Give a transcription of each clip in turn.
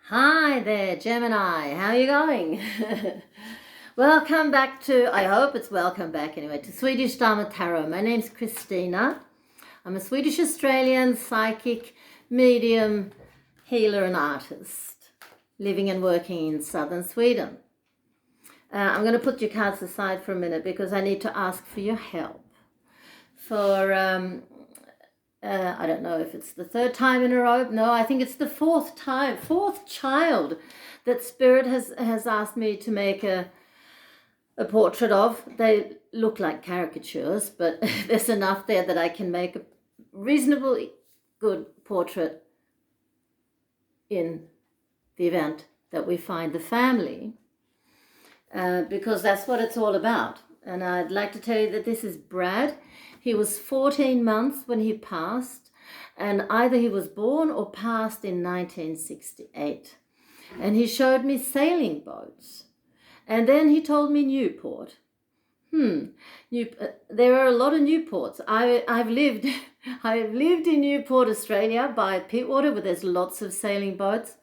Hi there, Gemini. How are you going? Welcome back to, I hope it's welcome back anyway, to Swedish Dharma Tarot. My name's Christina. I'm a Swedish Australian psychic, medium, healer and artist, living and working in southern Sweden. I'm going to put your cards aside for a minute because I need to ask for your help. I don't know if it's the third time in a row. No, I think it's the fourth child that Spirit has asked me to make a portrait of. They look like caricatures, but there's enough there that I can make a reasonably good portrait in the event that we find the family, because that's what it's all about. And I'd like to tell you that this is Brad. He was 14 months when he passed, and either he was born or passed in 1968. And he showed me sailing boats. And then he told me Newport. There are a lot of Newports. I've lived in Newport, Australia, by Pittwater, where there's lots of sailing boats.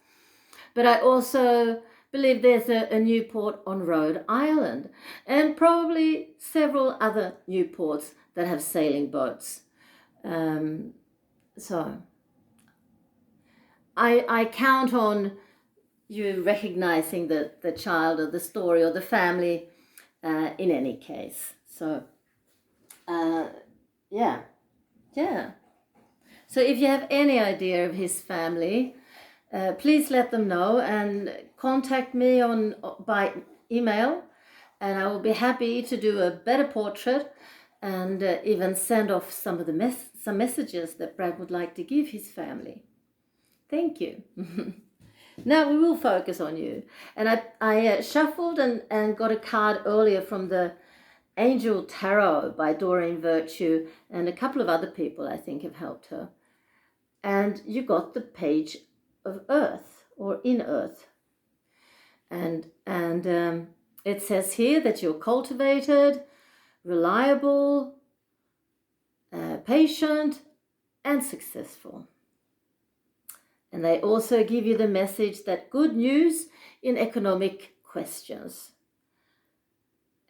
But I also believe there's a Newport on Rhode Island, and probably several other Newports that have sailing boats. So I count on you recognizing the child or the story or the family in any case. So yeah. So if you have any idea of his family, please let them know and contact me by email, and I will be happy to do a better portrait and even send off some of some messages that Brad would like to give his family. Thank you. Now we will focus on you. And I shuffled and got a card earlier from the Angel Tarot by Doreen Virtue, and a couple of other people I think have helped her. And you got the Page of Earth, or in Earth. And it says here that you're cultivated, reliable, patient, and successful. And they also give you the message that good news in economic questions,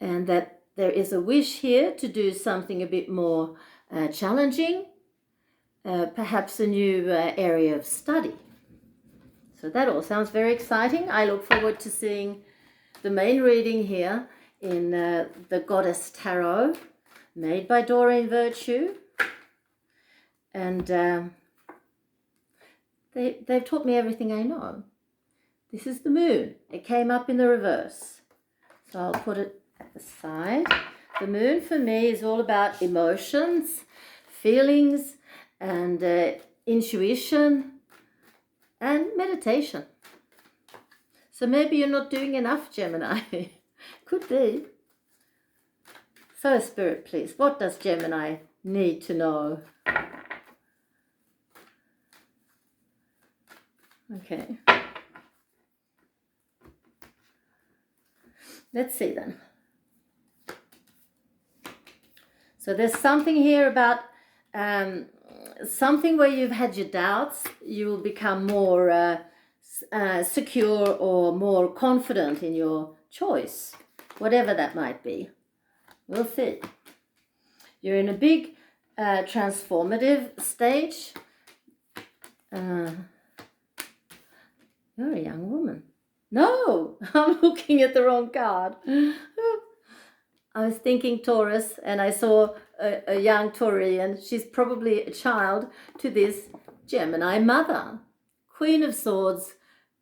and that there is a wish here to do something a bit more challenging, perhaps a new area of study. So that all sounds very exciting. I look forward to seeing the main reading here in the Goddess Tarot, made by Doreen Virtue. And they've taught me everything I know. This is the moon. It came up in the reverse. So I'll put it at the side. The moon for me is all about emotions, feelings, and intuition, and meditation. So maybe you're not doing enough, Gemini. Could be. So Spirit, please, what does Gemini need to know? Okay. Let's see then. So there's something here about something where you've had your doubts. You will become more secure or more confident in your choice, whatever that might be. We'll see. You're in a big transformative stage. You're a young woman. No, I'm looking at the wrong card. I was thinking Taurus, and I saw a young Taurian. She's probably a child to this Gemini mother. Queen of Swords,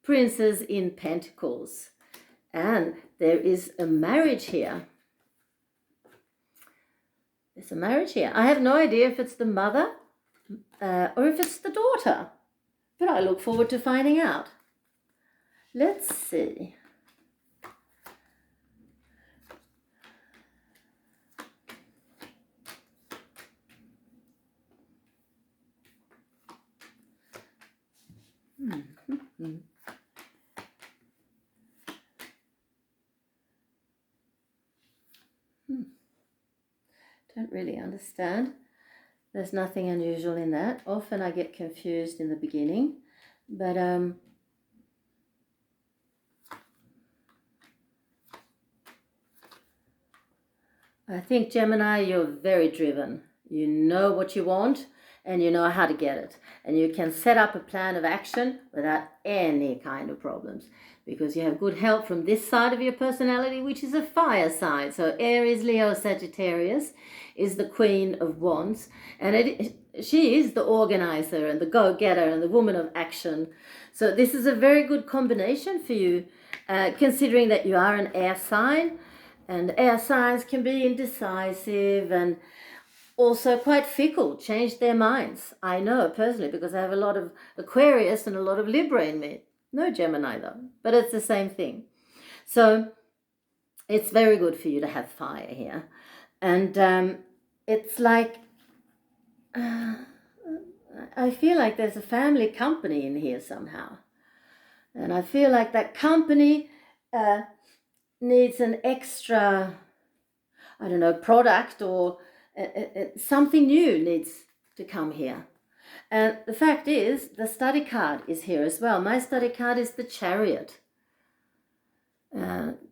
Princess in Pentacles. And there is a marriage here. There's a marriage here. I have no idea if it's the mother or if it's the daughter, but I look forward to finding out. Let's see. Don't really understand. There's nothing unusual in that. Often I get confused in the beginning, but I think, Gemini, you're very driven. You know what you want and you know how to get it. And you can set up a plan of action without any kind of problems, because you have good help from this side of your personality, which is a fire side. So Aries, Leo, Sagittarius is the Queen of Wands, and she is the organizer and the go-getter and the woman of action. So this is a very good combination for you, considering that you are an air sign, and air signs can be indecisive and also quite fickle, change their minds. I know personally, because I have a lot of Aquarius and a lot of Libra in me. No Gemini though, but it's the same thing. So it's very good for you to have fire here. And it's like, I feel like there's a family company in here somehow. And I feel like that company needs an extra, I don't know, product, or something new needs to come here. And the fact is, the study card is here as well. My study card is the Chariot,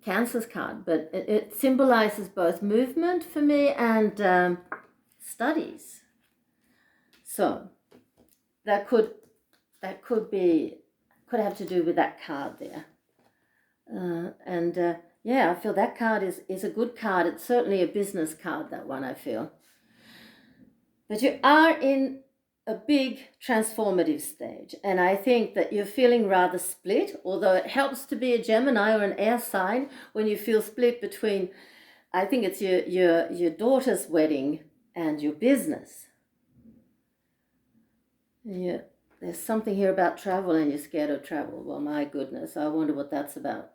Cancer's card, but it symbolizes both movement for me and studies. So that could have to do with that card there. Yeah, I feel that card is a good card. It's certainly a business card, that one, I feel. But you are in a big transformative stage, and I think that you're feeling rather split, although it helps to be a Gemini or an air sign when you feel split between, I think it's your daughter's wedding and your business. Yeah, there's something here about travel, and you're scared of travel. Well, my goodness, I wonder what that's about.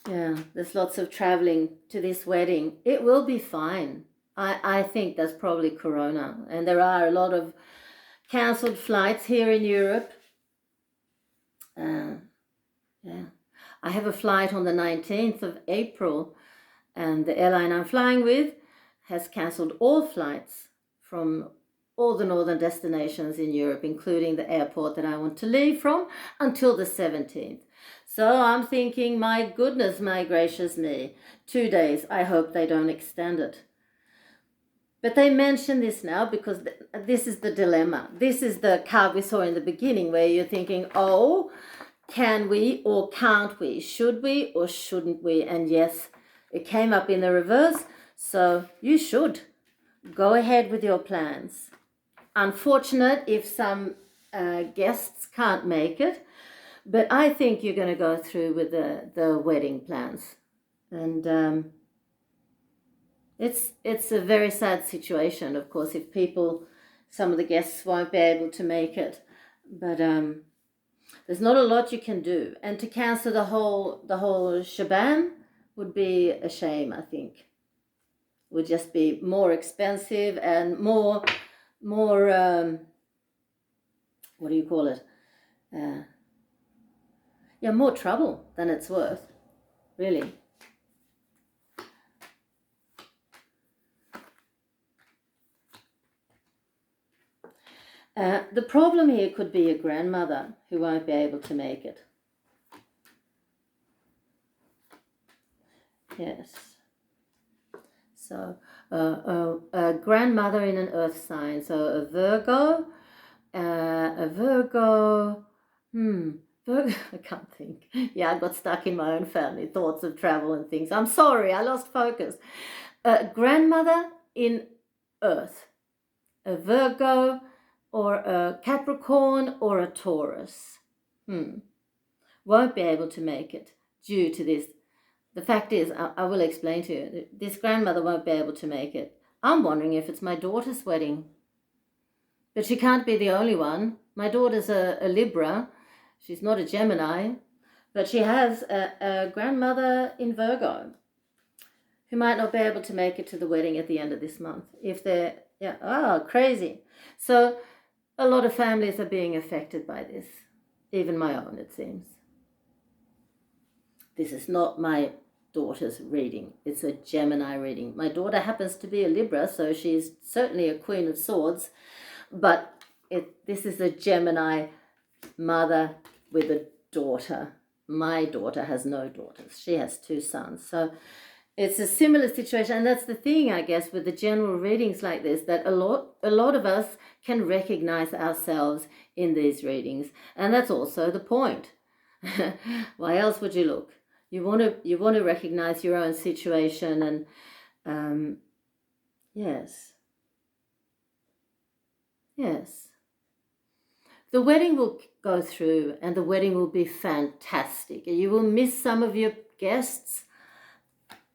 Yeah, there's lots of traveling to this wedding. It will be fine. I think that's probably Corona. And there are a lot of cancelled flights here in Europe. Yeah, I have a flight on the 19th of April, and the airline I'm flying with has cancelled all flights from all the northern destinations in Europe, including the airport that I want to leave from, until the 17th. So I'm thinking, my goodness, my gracious me, 2 days. I hope they don't extend it. But they mention this now because this is the dilemma. This is the card we saw in the beginning, where you're thinking, oh, can we or can't we? Should we or shouldn't we? And yes, it came up in the reverse. So you should go ahead with your plans. Unfortunate if some guests can't make it, but I think you're going to go through with the wedding plans. And it's a very sad situation, of course, if some of the guests won't be able to make it. But there's not a lot you can do. And to cancel the whole shebang would be a shame, I think. Would just be more expensive and more what do you call it? More trouble than it's worth, really. The problem here could be a grandmother who won't be able to make it. Yes. So a grandmother in an earth sign, so a Virgo, Virgo, I can't think. Yeah, I got stuck in my own family, thoughts of travel and things. I'm sorry, I lost focus. A grandmother in earth, a Virgo or a Capricorn or a Taurus, won't be able to make it due to this. The fact is, I will explain to you, this grandmother won't be able to make it. I'm wondering if it's my daughter's wedding. But she can't be the only one. My daughter's a Libra. She's not a Gemini. But she has a grandmother in Virgo who might not be able to make it to the wedding at the end of this month. If they're, crazy. So a lot of families are being affected by this. Even my own, it seems. This is not my daughter's reading. It's a Gemini reading. My daughter happens to be a Libra, so she's certainly a Queen of Swords, but this is a Gemini mother with a daughter my daughter has no daughters. She has 2 sons. So it's a similar situation. And that's the thing, I guess, with the general readings like this, that a lot of us can recognize ourselves in these readings. And that's also the point. Why else would you look? You want to recognize your own situation, and yes. The wedding will go through, and the wedding will be fantastic. You will miss some of your guests,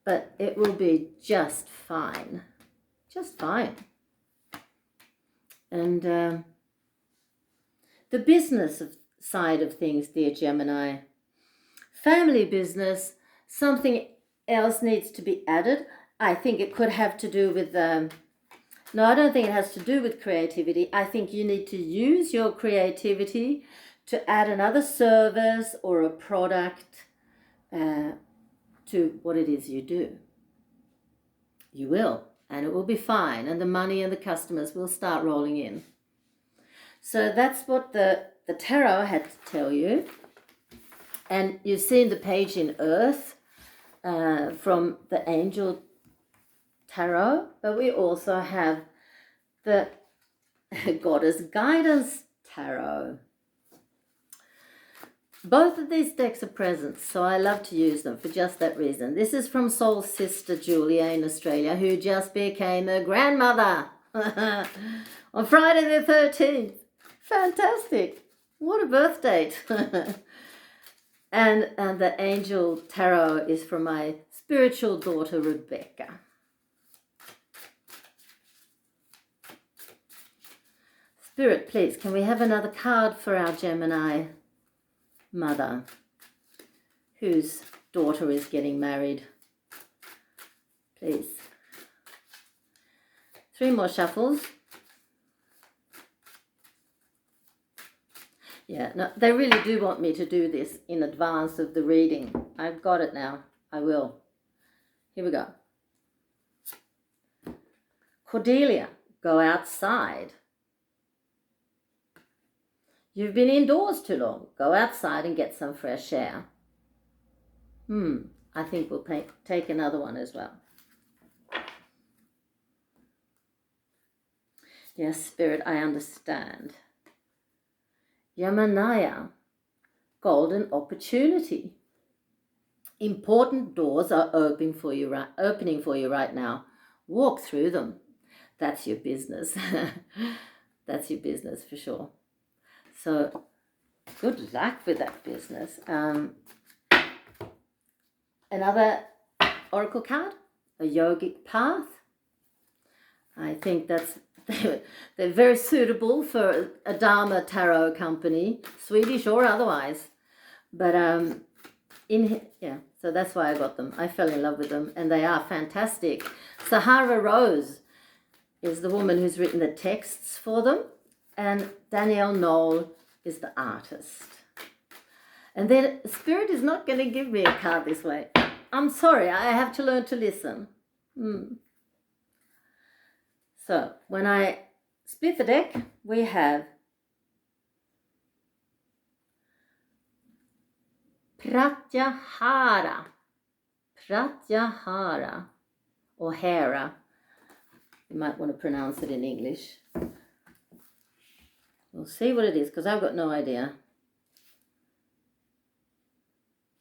but it will be just fine. Just fine. And the business side of things, dear Gemini, family business, something else needs to be added. I think it could have to do with no, I don't think it has to do with creativity. I think you need to use your creativity to add another service or a product to what it is you do. You will, and it will be fine, and the money and the customers will start rolling in. So that's what the tarot had to tell you. And you've seen the page in Earth from the Angel Tarot, but we also have the Goddess Guidance Tarot. Both of these decks are presents, so I love to use them for just that reason. This is from Soul Sister Julia in Australia, who just became a grandmother on Friday the 13th. Fantastic. What a birth date. And the Angel Tarot is from my spiritual daughter, Rebecca. Spirit, please, can we have another card for our Gemini mother whose daughter is getting married? Please. 3 more shuffles. Yeah, no, they really do want me to do this in advance of the reading. I've got it now. I will. Here we go. Cordelia, go outside. You've been indoors too long. Go outside and get some fresh air. I think we'll take another one as well. Yes, Spirit, I understand. Yamanaya, golden opportunity. Important doors are opening for you right now. Walk through them. That's your business. That's your business for sure. So good luck with that business. Another oracle card, a yogic path. I think they're very suitable for a Dharma tarot company, Swedish or otherwise. But so that's why I got them. I fell in love with them, and they are fantastic. Sahara Rose is the woman who's written the texts for them, and Danielle Knoll is the artist. And then Spirit is not going to give me a card this way. I'm sorry, I have to learn to listen. So when I split the deck, we have Pratyahara, or Hera. You might want to pronounce it in English. We'll see what it is, because I've got no idea.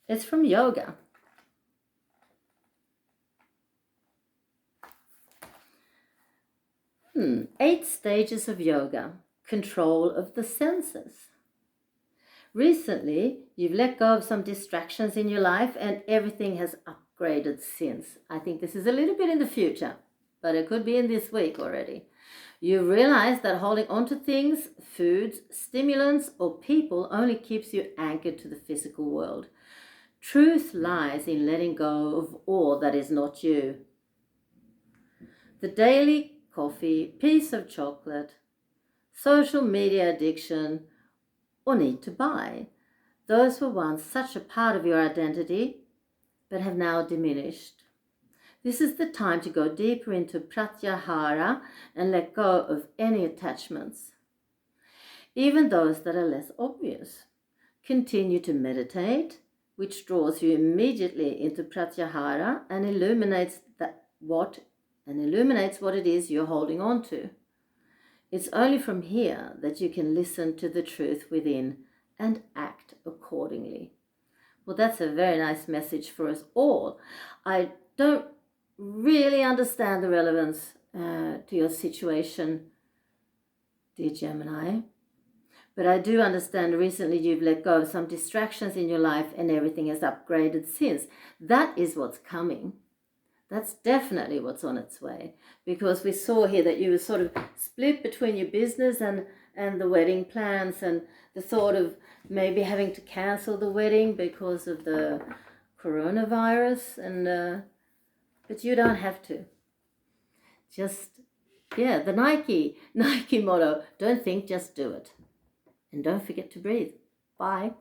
It's from yoga. 8 stages of yoga. Control of the senses. Recently, you've let go of some distractions in your life, and everything has upgraded since. I think this is a little bit in the future, but it could be in this week already. You realize that holding on to things, foods, stimulants, or people only keeps you anchored to the physical world. Truth lies in letting go of all that is not you. The daily coffee, piece of chocolate, social media addiction, or need to buy. Those were once such a part of your identity, but have now diminished. This is the time to go deeper into Pratyahara and let go of any attachments, even those that are less obvious. Continue to meditate, which draws you immediately into Pratyahara and illuminates what it is you're holding on to. It's only from here that you can listen to the truth within and act accordingly. Well, that's a very nice message for us all. I don't really understand the relevance to your situation, dear Gemini, but I do understand recently you've let go of some distractions in your life and everything has upgraded since. That is what's coming. That's definitely what's on its way, because we saw here that you were sort of split between your business and the wedding plans, and the thought of maybe having to cancel the wedding because of the coronavirus, and but you don't have to. Just, the Nike motto, don't think, just do it. And don't forget to breathe. Bye.